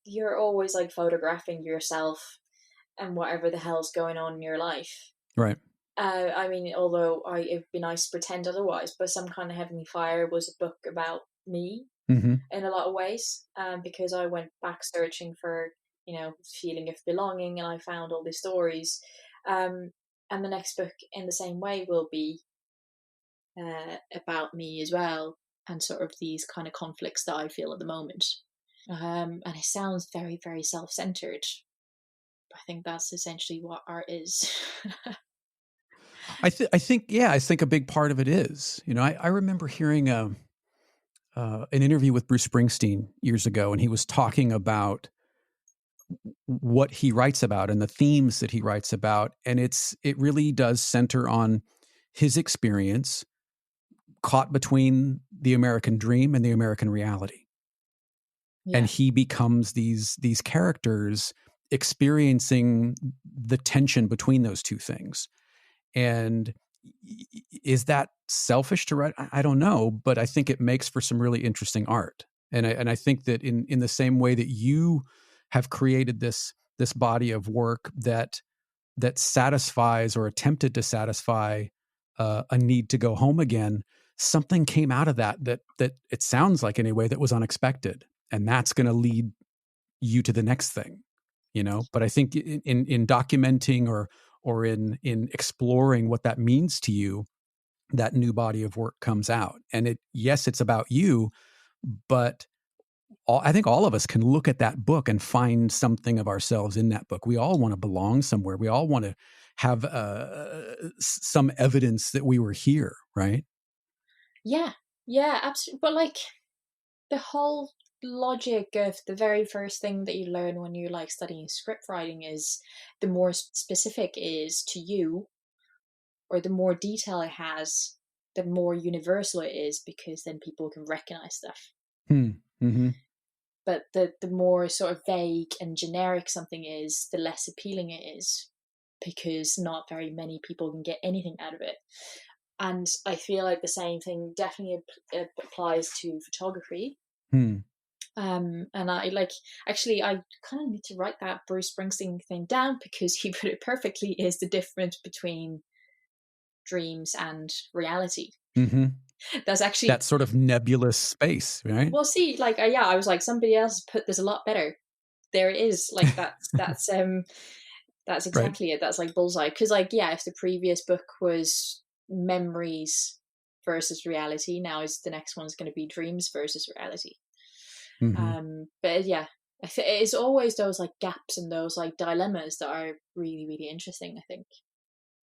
Speaker 3: you're always like photographing yourself and whatever the hell's going on in your life.
Speaker 1: Right.
Speaker 3: I mean, although it'd be nice to pretend otherwise, but Some Kind of Heavenly Fire was a book about me
Speaker 1: Mm-hmm.
Speaker 3: in a lot of ways, because I went back searching for, feeling of belonging, and I found all these stories. And the next book, in the same way, will be about me as well, and sort of these kind of conflicts that I feel at the moment. And it sounds very, very self-centered. I think that's essentially what art is.
Speaker 1: I think a big part of it is, I remember hearing an interview with Bruce Springsteen years ago, and he was talking about what he writes about and the themes that he writes about. And it really does center on his experience caught between the American dream and the American reality.
Speaker 3: Yeah.
Speaker 1: And he becomes these characters experiencing the tension between those two things. And is that selfish to write? I don't know, but I think it makes for some really interesting art. And I think that in the same way that you have created this body of work that satisfies or attempted to satisfy a need to go home again, something came out of that it sounds like, anyway, that was unexpected, and that's going to lead you to the next thing, But I think in documenting or in exploring what that means to you, that new body of work comes out. And it's about you, but I think all of us can look at that book and find something of ourselves in that book. We all want to belong somewhere. We all want to have some evidence that we were here, right?
Speaker 3: Yeah, absolutely. But like the whole logic of the very first thing that you learn when you're like studying script writing is the more specific it is to you, or the more detail it has, the more universal it is, because then people can recognize stuff.
Speaker 1: Mm-hmm.
Speaker 3: But the more sort of vague and generic something is, the less appealing it is, because not very many people can get anything out of it. And I feel like the same thing definitely applies to photography. And I kind of need to write that Bruce Springsteen thing down, because he put it perfectly, is the difference between dreams and reality.
Speaker 1: Mm-hmm.
Speaker 3: That's actually
Speaker 1: that sort of nebulous space, right?
Speaker 3: Well, see, like, I was like, somebody else put this a lot better. There it is. Like, that's exactly
Speaker 1: right.
Speaker 3: it. That's like bullseye. Because, like, yeah, if the previous book was memories versus reality, now is the next one's going to be dreams versus reality.
Speaker 1: Mm-hmm.
Speaker 3: But yeah, it's always those like gaps and those like dilemmas that are really, really interesting, I think.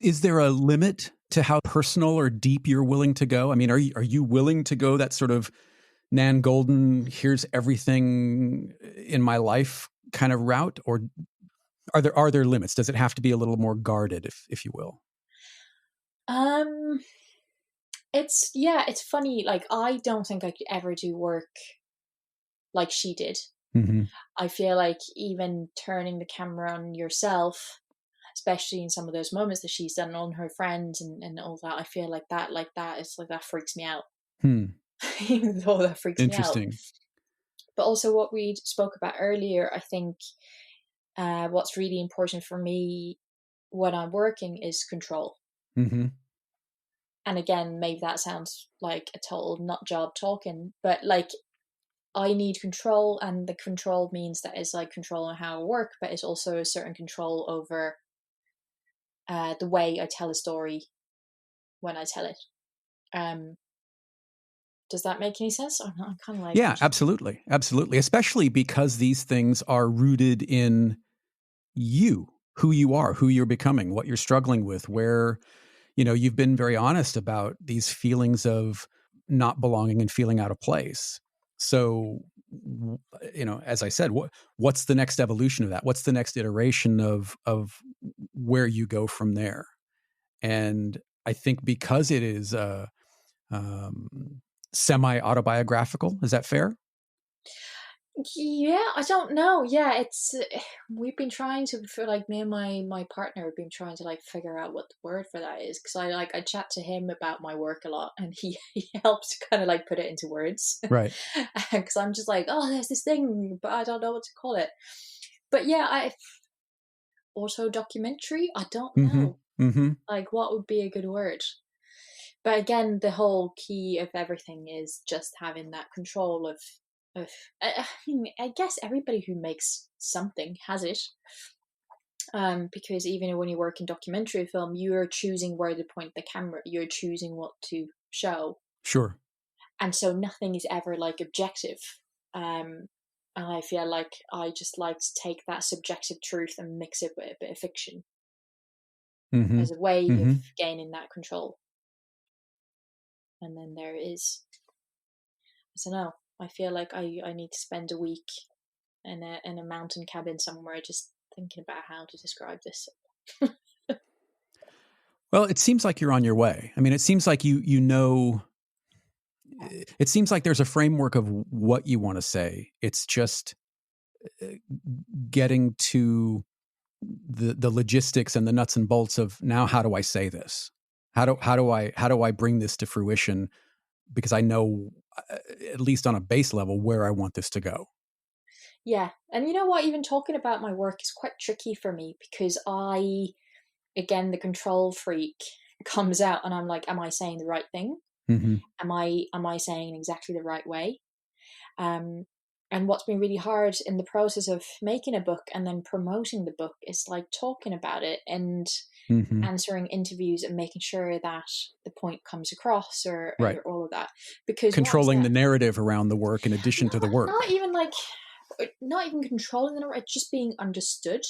Speaker 1: Is there a limit to how personal or deep you're willing to go? I mean, are you willing to go that sort of Nan Golden, here's everything in my life kind of route, or are there limits? Does it have to be a little more guarded, if you will?
Speaker 3: It's funny. Like, I don't think I could ever do work like she did.
Speaker 1: Mm-hmm.
Speaker 3: I feel like even turning the camera on yourself, especially in some of those moments that she's done on her friends and all that, I feel like that it's like that freaks me out. Even though that freaks me out.
Speaker 1: Interesting.
Speaker 3: But also what we spoke about earlier, I think what's really important for me when I'm working is control.
Speaker 1: Mm-hmm.
Speaker 3: And again, maybe that sounds like a total nut job talking, but like, I need control, and the control means that it's like control on how I work, but it's also a certain control over the way I tell a story when I tell it. Does that make any sense? I'm kind of like,
Speaker 1: yeah, absolutely, especially because these things are rooted in you, who you are, who you're becoming, what you're struggling with, where you've been very honest about these feelings of not belonging and feeling out of place. So, as I said, what's the next evolution of that? What's the next iteration of where you go from there? And I think because it is semi-autobiographical, is that fair?
Speaker 3: Yeah, I don't know. Yeah, it's we've been trying to for like me and my partner have been trying to like figure out what the word for that is because I chat to him about my work a lot and he he helps to kind of like put it into words
Speaker 1: Right.
Speaker 3: because I'm just like, oh, there's this thing, but I don't know what to call it. But yeah, I auto documentary. I don't
Speaker 1: Mm-hmm.
Speaker 3: know.
Speaker 1: Mm-hmm.
Speaker 3: Like, what would be a good word? But again, the whole key of everything is just having that control of. I mean, I guess everybody who makes something has it. Because even when you work in documentary film, you're choosing where to point the camera. You're choosing what to show,
Speaker 1: Sure.
Speaker 3: and so nothing is ever like objective. Um, and I feel like I just like to take that subjective truth and mix it with a bit of fiction
Speaker 1: Mm-hmm.
Speaker 3: as a way of
Speaker 1: Mm-hmm.
Speaker 3: gaining that control. And then there is, I don't know. I feel like I need to spend a week in a mountain cabin somewhere just thinking about how to describe this.
Speaker 1: Well, it seems like you're on your way. I mean, it seems like you know. It seems like there's a framework of what you want to say. It's just uh, getting to the logistics and the nuts and bolts of now. How do I say this? How do I bring this to fruition? Because I know, at least on a base level, where I want this to go.
Speaker 3: Yeah, and you know what? Even talking about my work is quite tricky for me because again, the control freak comes out, and I'm like, am I saying the right thing?
Speaker 1: Mm-hmm.
Speaker 3: Am I saying exactly the right way? Um, and what's been really hard in the process of making a book and then promoting the book is like talking about it and
Speaker 1: Mm-hmm.
Speaker 3: answering interviews and making sure that the point comes across
Speaker 1: Right.
Speaker 3: or all of that. Because what is
Speaker 1: Controlling
Speaker 3: that?
Speaker 1: the narrative around the work in addition to the
Speaker 3: Not
Speaker 1: work.
Speaker 3: even like not even controlling the narrative, just being understood.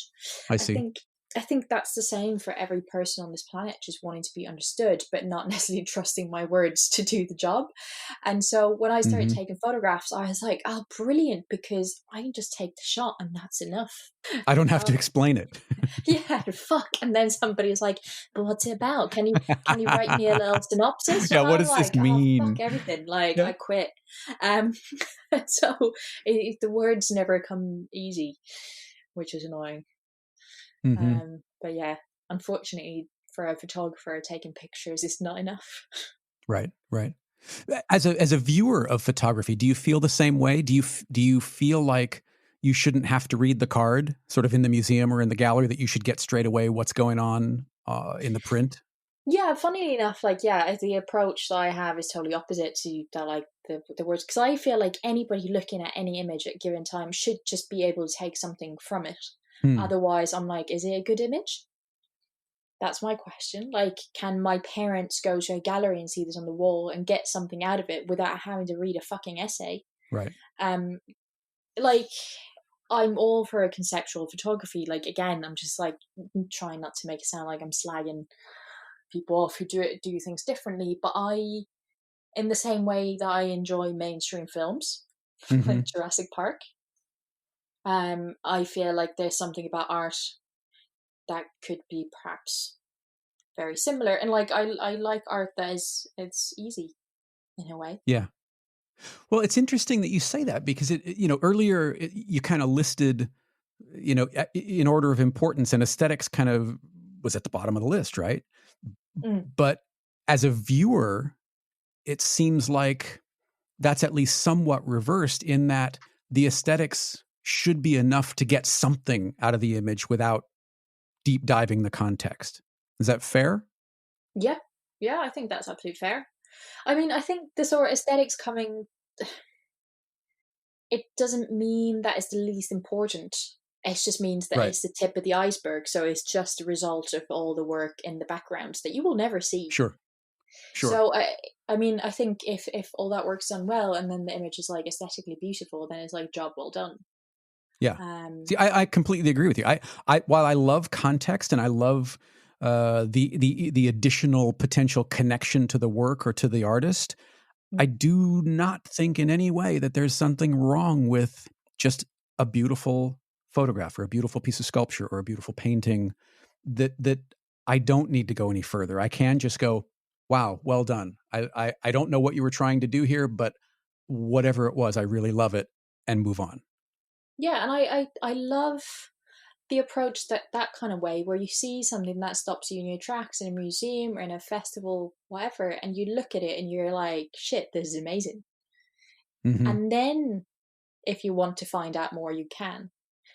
Speaker 1: I
Speaker 3: I
Speaker 1: see.
Speaker 3: think I think that's the same for every person on this planet, just wanting to be understood, but not necessarily trusting my words to do the job. And so when I started
Speaker 1: Mm-hmm.
Speaker 3: taking photographs, I was like, oh, brilliant, because I can just take the shot and that's enough.
Speaker 1: I don't
Speaker 3: Like,
Speaker 1: have to
Speaker 3: oh,
Speaker 1: explain it.
Speaker 3: yeah, fuck. And then somebody's like, but what's it about? Can you write me a little synopsis?
Speaker 1: Yeah,
Speaker 3: And
Speaker 1: what
Speaker 3: I'm
Speaker 1: does this
Speaker 3: like, oh, fuck
Speaker 1: mean?
Speaker 3: everything. Like,
Speaker 1: Yeah.
Speaker 3: I quit. Um, so the words never come easy, which is annoying.
Speaker 1: Mm-hmm.
Speaker 3: But yeah, unfortunately for a photographer, taking pictures is not enough.
Speaker 1: Right, right. As a viewer of photography, do you feel the same way? Do you feel like you shouldn't have to read the card, sort of in the museum or in the gallery, that you should get straight away what's going on in the print?
Speaker 3: Yeah, funnily enough, like yeah, the approach that I have is totally opposite to the like the words because I feel like anybody looking at any image at a given time should just be able to take something from it.
Speaker 1: Hmm.
Speaker 3: Otherwise, I'm like, is it a good image? That's my question. Like, can my parents go to a gallery and see this on the wall and get something out of it without having to read a fucking essay?
Speaker 1: Right.
Speaker 3: Um, like I'm all for a conceptual photography. Like again, I'm just like trying not to make it sound like I'm slagging people off who do things differently. But in the same way that I enjoy mainstream films
Speaker 1: Mm-hmm.
Speaker 3: like Jurassic Park, I feel like there's something about art that could be perhaps very similar. And like I like art that is it's easy in a way.
Speaker 1: Yeah. Well, it's interesting that you say that because earlier you kind of listed, in order of importance, and aesthetics kind of was at the bottom of the list, right?
Speaker 3: Mm.
Speaker 1: But as a viewer, it seems like that's at least somewhat reversed in that the aesthetics should be enough to get something out of the image without deep diving the context. Is that fair?
Speaker 3: Yeah, yeah, I think that's absolutely fair. I mean, I think the sort of aesthetics coming, it doesn't mean that it's the least important. It just means that
Speaker 1: Right.
Speaker 3: it's the tip of the iceberg. So it's just a result of all the work in the background that you will never see.
Speaker 1: Sure. Sure.
Speaker 3: So I mean, I think if all that work's done well, and then the image is like aesthetically beautiful, then it's like job well done.
Speaker 1: Yeah.
Speaker 3: Um,
Speaker 1: See, I completely agree with you. While I love context and I love the additional potential connection to the work or to the artist, I do not think in any way that there's something wrong with just a beautiful photograph or a beautiful piece of sculpture or a beautiful painting that I don't need to go any further. I can just go, wow, well done. I don't know what you were trying to do here, but whatever it was, I really love it, and move on.
Speaker 3: Yeah, and I love the approach that kind of way where you see something that stops you in your tracks in a museum or in a festival, whatever, and you look at it and you're like, shit, this is amazing.
Speaker 1: Mm-hmm.
Speaker 3: And then if you want to find out more, you can.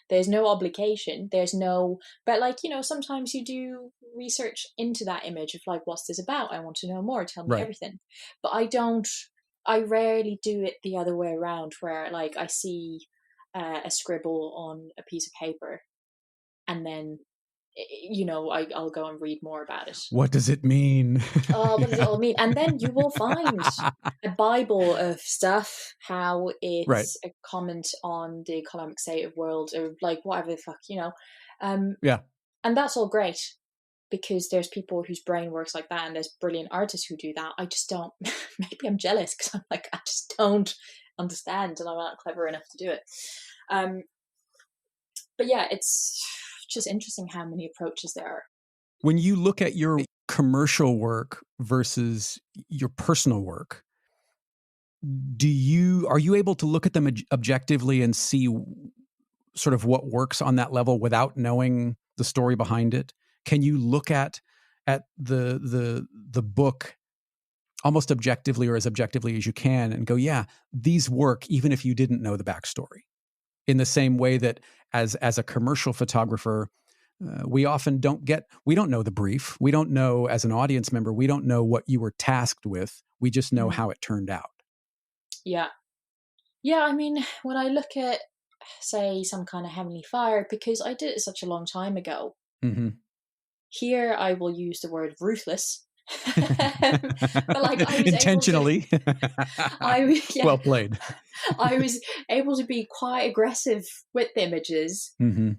Speaker 3: There's no obligation. There's no, but like, sometimes you do research into that image of like, what's this about? I want to know more. Tell me
Speaker 1: Right.
Speaker 3: everything. But I rarely do it the other way around where like I see a scribble on a piece of paper and then, I'll go and read more about it.
Speaker 1: What does it mean?
Speaker 3: Oh, what does it
Speaker 1: Yeah.
Speaker 3: all mean? And then you will find a Bible of stuff, how
Speaker 1: Right.
Speaker 3: it's a comment on the economic state of world or like whatever the fuck,
Speaker 1: Yeah.
Speaker 3: And that's all great because there's people whose brain works like that and there's brilliant artists who do that. I just don't, maybe I'm jealous because I'm like, I just don't understand and I'm not clever enough to do it. But yeah, it's just interesting how many approaches there are.
Speaker 1: When you look at your commercial work versus your personal work, are you able to look at them objectively and see sort of what works on that level without knowing the story behind it? Can you look at the book almost objectively or as objectively as you can and go, yeah, these work even if you didn't know the backstory? In the same way that as a commercial photographer, we often don't know the brief. We don't know, as an audience member, we don't know what you were tasked with. We just know how it turned out.
Speaker 3: Yeah. Yeah, I mean, when I look at, say, some kind of Heavenly Fire, because I did it such a long time ago,
Speaker 1: Mm-hmm.
Speaker 3: here I will use the word ruthless. But like I was
Speaker 1: intentionally. Well played.
Speaker 3: I was able to be quite aggressive with the images and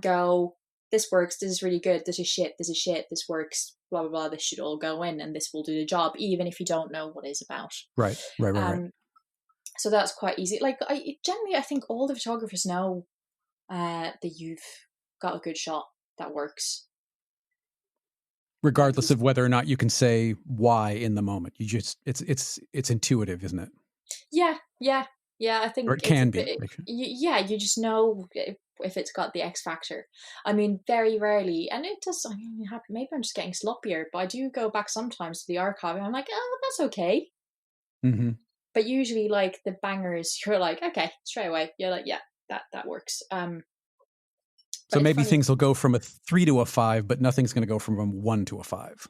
Speaker 3: go, this works, this is really good, this is shit, this works, blah blah blah, this should all go in and this will do the job even if you don't know what it's about.
Speaker 1: Right.
Speaker 3: So that's quite easy. Like I think all the photographers know that you've got a good shot that works,
Speaker 1: regardless of whether or not you can say why in the moment. You just it's intuitive, isn't it?
Speaker 3: Yeah. I think
Speaker 1: or it can be.
Speaker 3: You just know if it's got the X factor. I mean, very rarely, and it does. I mean, maybe I'm just getting sloppier, but I do go back sometimes to the archive, and I'm like, oh, that's okay.
Speaker 1: Mm-hmm.
Speaker 3: But usually, like the bangers, you're like, okay, straight away, you're like, yeah, that works.
Speaker 1: So maybe things will go from a 3 to a 5, but nothing's going to go from a 1 to a 5.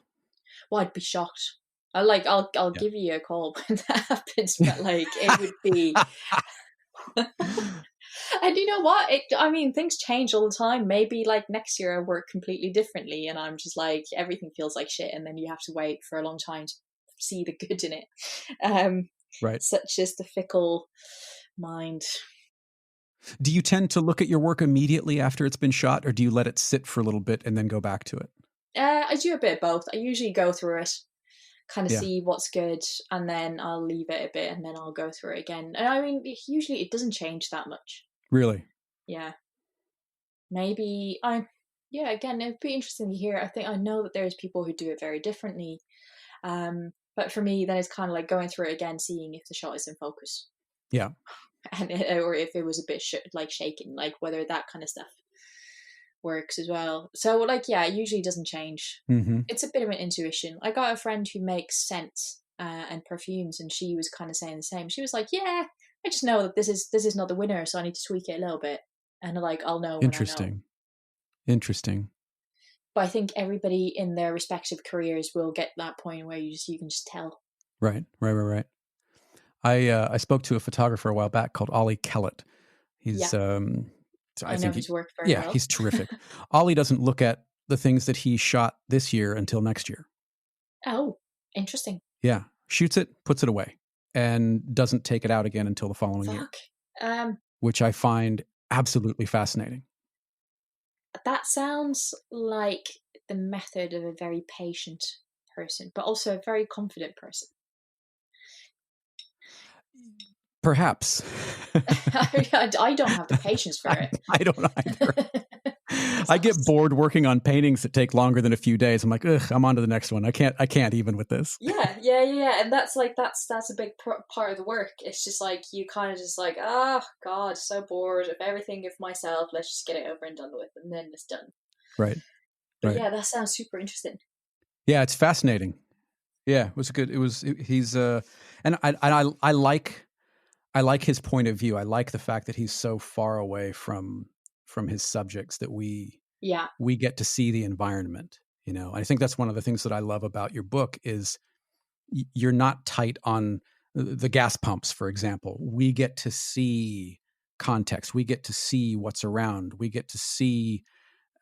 Speaker 3: Well, I'd be shocked. I'll give you a call when that happens, but like it would be. And you know what? I mean, things change all the time. Maybe like next year I work completely differently, and I'm just like everything feels like shit, and then you have to wait for a long time to see the good in it.
Speaker 1: Right.
Speaker 3: Such is the fickle mind.
Speaker 1: Do you tend to look at your work immediately after it's been shot, or do you let it sit for a little bit and then go back to it?
Speaker 3: I do a bit of both. I usually go through it, kind of see what's good, and then I'll leave it a bit, and then I'll go through it again. And I mean, usually it doesn't change that much.
Speaker 1: Really?
Speaker 3: Yeah. Maybe again, it'd be interesting to hear. I know that there's people who do it very differently. But for me, then it's kind of like going through it again, seeing if the shot is in focus.
Speaker 1: Yeah.
Speaker 3: And or if it was a bit like shaking, like whether that kind of stuff works as well. So like, yeah, it usually doesn't change.
Speaker 1: Mm-hmm.
Speaker 3: It's a bit of an intuition. I got a friend who makes scents and perfumes, and she was kind of saying the same. She was like, yeah, I just know that this is not the winner, so I need to tweak it a little bit. And like, I'll know when I know.
Speaker 1: Interesting.
Speaker 3: But I think everybody in their respective careers will get that point where you can just tell.
Speaker 1: Right. I spoke to a photographer a while back called Ollie Kellett. He's
Speaker 3: I know his work very well.
Speaker 1: Yeah, he's terrific. Ollie doesn't look at the things that he shot this year until next year.
Speaker 3: Oh, interesting.
Speaker 1: Yeah, shoots it, puts it away, and doesn't take it out again until the following year. Which I find absolutely fascinating.
Speaker 3: That sounds like the method of a very patient person, but also a very confident person.
Speaker 1: Perhaps.
Speaker 3: I don't have the patience for it.
Speaker 1: I don't either. I get bored working on paintings that take longer than a few days. I'm like, ugh, I'm on to the next one. I can't even with this.
Speaker 3: Yeah. And that's a big part of the work. It's just like, you kind of just like, oh God, so bored of everything of myself. Let's just get it over and done with, and then it's done.
Speaker 1: Right.
Speaker 3: But
Speaker 1: right.
Speaker 3: yeah, that sounds super interesting.
Speaker 1: Yeah, it's fascinating. Yeah, it was good. He's and I like his point of view. I like the fact that he's so far away from his subjects that we get to see the environment. I think that's one of the things that I love about your book is you're not tight on the gas pumps, for example. We get to see context. We get to see what's around. We get to see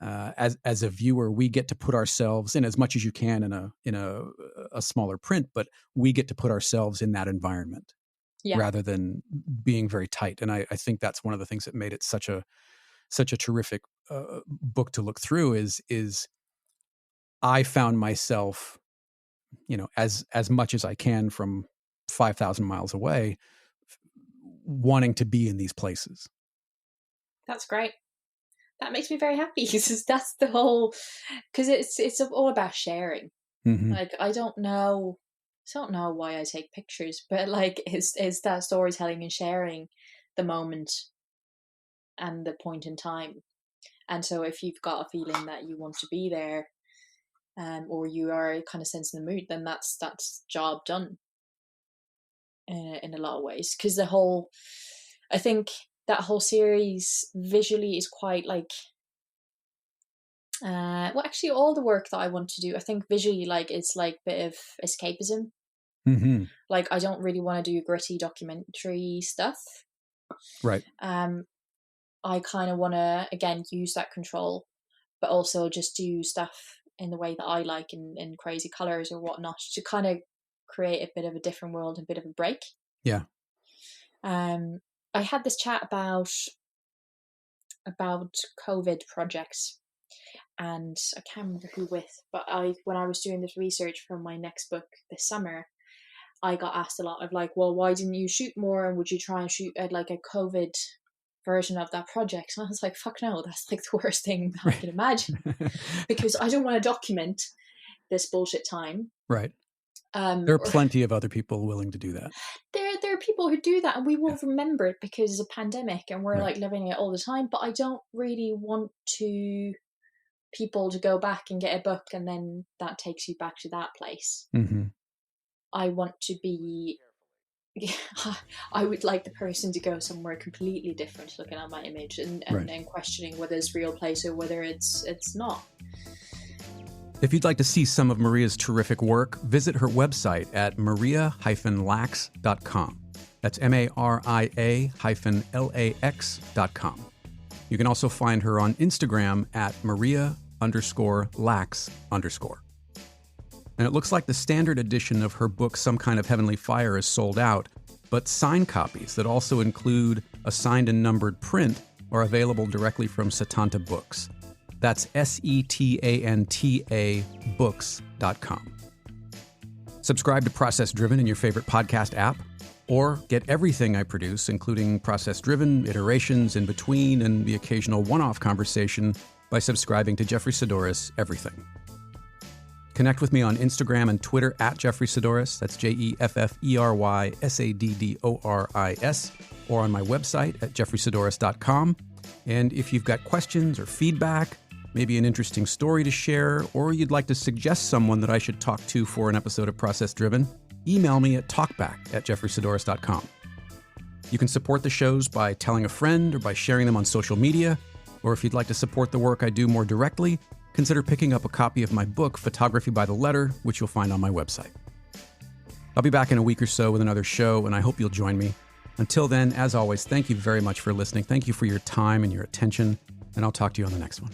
Speaker 1: as a viewer, we get to put ourselves in as much as you can in a smaller print, but we get to put ourselves in that environment rather than being very tight. And I think that's one of the things that made it such a terrific book to look through is I found myself, as much as I can from 5,000 miles away, wanting to be in these places.
Speaker 3: That's great. That makes me very happy because that's the whole, because it's all about sharing.
Speaker 1: Mm-hmm.
Speaker 3: Like, I don't know why I take pictures, but like it's that storytelling and sharing the moment and the point in time. And so if you've got a feeling that you want to be there, or you are kind of sensing the mood, then that's job done in a lot of ways. Because I think that whole series visually is quite like, well, actually all the work that I want to do, I think visually, like, it's like a bit of escapism.
Speaker 1: Mm-hmm.
Speaker 3: Like, I don't really want to do gritty documentary stuff.
Speaker 1: Right.
Speaker 3: I kind of want to, again, use that control, but also just do stuff in the way that I like, in crazy colors or whatnot, to kind of create a bit of a different world, a bit of a break.
Speaker 1: Yeah.
Speaker 3: I had this chat about COVID projects, and I can't remember who with, but when I was doing this research for my next book this summer, I got asked a lot of like, well, why didn't you shoot more, and would you try and shoot like a COVID version of that project? And I was like, fuck no, that's like the worst thing I can imagine, because I don't want to document this bullshit time.
Speaker 1: Right. There are plenty of other people willing to do that.
Speaker 3: There are people who do that, and we will remember it because it's a pandemic and we're like living it all the time. But I don't really want people to go back and get a book and then that takes you back to that place.
Speaker 1: Mm-hmm.
Speaker 3: I want to be, I would like the person to go somewhere completely different, looking at my image and questioning whether it's a real place or whether it's not.
Speaker 1: If you'd like to see some of Maria's terrific work, visit her website at maria-lax.com. That's MARIA-LAX.com. You can also find her on Instagram at Maria_Lax_. And it looks like the standard edition of her book, Some Kind of Heavenly Fire, is sold out, but signed copies that also include a signed and numbered print are available directly from Setanta Books. That's SETANTA books.com. Subscribe to Process Driven in your favorite podcast app, or get everything I produce, including Process Driven, iterations in between, and the occasional one-off conversation by subscribing to Jeffrey Saddoris Everything. Connect with me on Instagram and Twitter at Jeffrey Saddoris, that's JEFFERYSADDORIS, or on my website at jeffreysaddoris.com. And if you've got questions or feedback, maybe an interesting story to share, or you'd like to suggest someone that I should talk to for an episode of Process Driven, email me at talkback@jeffreysaddoris.com. You can support the shows by telling a friend or by sharing them on social media, or if you'd like to support the work I do more directly, consider picking up a copy of my book, Photography by the Letter, which you'll find on my website. I'll be back in a week or so with another show, and I hope you'll join me. Until then, as always, thank you very much for listening. Thank you for your time and your attention, and I'll talk to you on the next one.